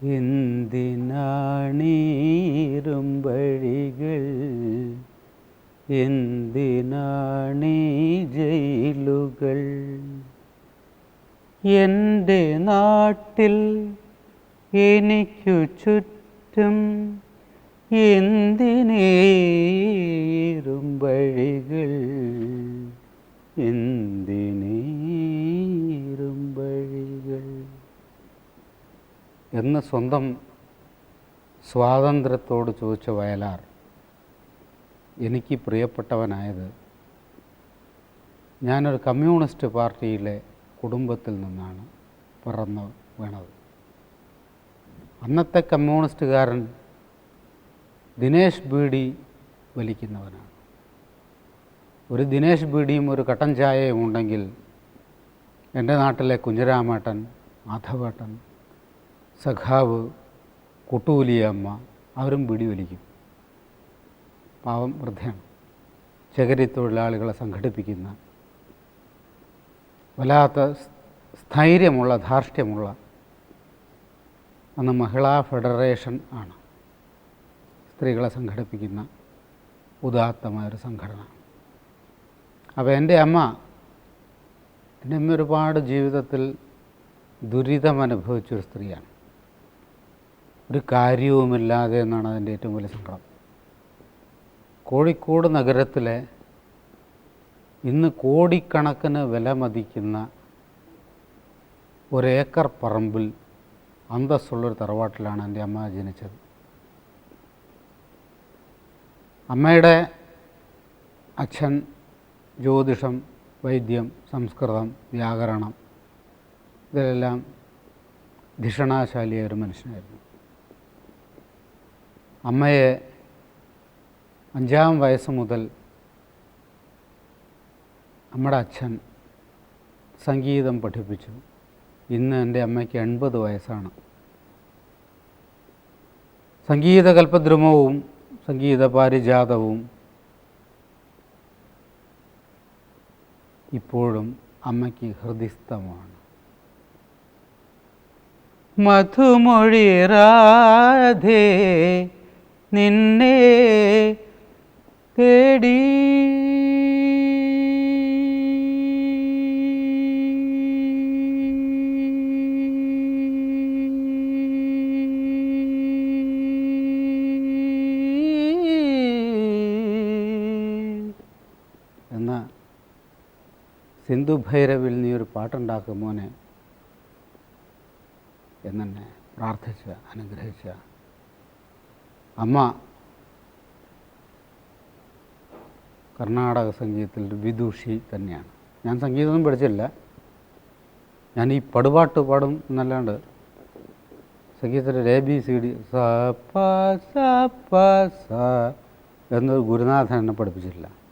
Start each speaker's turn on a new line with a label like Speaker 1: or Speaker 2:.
Speaker 1: എന്തിനാണീരുംവഴികൾ, എന്തിനാണീ ജയിലുകൾ? എൻ്റെ നാട്ടിൽ എനിക്കു ചുറ്റും എന്തിനീരുംവഴികൾ, എന്തിനീരുംവഴികൾ എന്ന് സ്വന്തം സ്വാതന്ത്ര്യത്തോട് ചോദിച്ച വയലാർ എനിക്ക് പ്രിയപ്പെട്ടവനായത് ഞാനൊരു കമ്മ്യൂണിസ്റ്റ് പാർട്ടിയിലെ കുടുംബത്തിൽ നിന്നാണ് പിറന്നു വീണത്. അന്നത്തെ കമ്മ്യൂണിസ്റ്റുകാരൻ ദിനേശ് ബീഡി വലിക്കുന്നവനാണ്. ഒരു ദിനേശ് ബീഡിയും ഒരു കട്ടൻ ചായയും ഉണ്ടെങ്കിൽ എൻ്റെ നാട്ടിലെ കുഞ്ഞിരാമേട്ടൻ, മാധവേട്ടൻ, സഖാവ്, കുട്ടൂലിയമ്മ അവരും ബീഡി വലിക്കും. പാവം വൃദ്ധയാണ്. ചകരി തൊഴിലാളികളെ സംഘടിപ്പിക്കുന്ന വല്ലാത്ത സ്ഥൈര്യമുള്ള, ധാർഷ്ട്യമുള്ള, അന്ന് മഹിളാ ഫെഡറേഷൻ ആണ്, സ്ത്രീകളെ സംഘടിപ്പിക്കുന്ന ഉദാത്തമായൊരു സംഘടന. അപ്പോൾ എൻ്റെ അമ്മ ഒരുപാട് ജീവിതത്തിൽ ദുരിതമനുഭവിച്ചൊരു സ്ത്രീയാണ്. ഒരു കാര്യവുമില്ലാതെ എന്നാണ് അതിൻ്റെ ഏറ്റവും വലിയ സങ്കടം. കോഴിക്കോട് നഗരത്തിലെ ഇന്ന് കോടിക്കണക്കിന് വില മതിക്കുന്ന ഒരേക്കർ പറമ്പിൽ അന്തസ്സുള്ളൊരു തറവാട്ടിലാണ് എൻ്റെ അമ്മ ജനിച്ചത്. അമ്മയുടെ അച്ഛൻ ജ്യോതിഷം, വൈദ്യം, സംസ്കൃതം, വ്യാകരണം ഇതിലെല്ലാം ധിഷണാശാലിയായ ഒരു മനുഷ്യനായിരുന്നു. അമ്മയെ 5-ാം വയസ്സ് മുതൽ നമ്മുടെ അച്ഛൻ സംഗീതം പഠിപ്പിച്ചു. ഇന്ന് എൻ്റെ അമ്മയ്ക്ക് 80 വയസ്സാണ്. സംഗീത കൽപദ്രുമവും സംഗീത പാരിജാതവും ഇപ്പോഴും അമ്മയ്ക്ക് ഹൃദിസ്ഥമാണ്. മധുമൊഴി രാധേ നിന്നെ തേടി എന്ന സിന്ധു ഭൈരവിൽ നീ ഒരു പാട്ടുണ്ടാക്കും മോനെ എന്നെ പ്രാർത്ഥിച്ച് അനുഗ്രഹിച്ച അമ്മ കർണാടക സംഗീതത്തിൽ ഒരു വിദുഷി തന്നെയാണ്. ഞാൻ സംഗീതമൊന്നും പഠിച്ചില്ല. ഞാൻ ഈ പടുപാട്ട് പാടും എന്നല്ലാണ്ട് സംഗീതത്തിൽ ABCD സ പ സ പ സ എന്നൊരു ഗുരുനാഥൻ എന്നെ പഠിപ്പിച്ചിട്ടില്ല.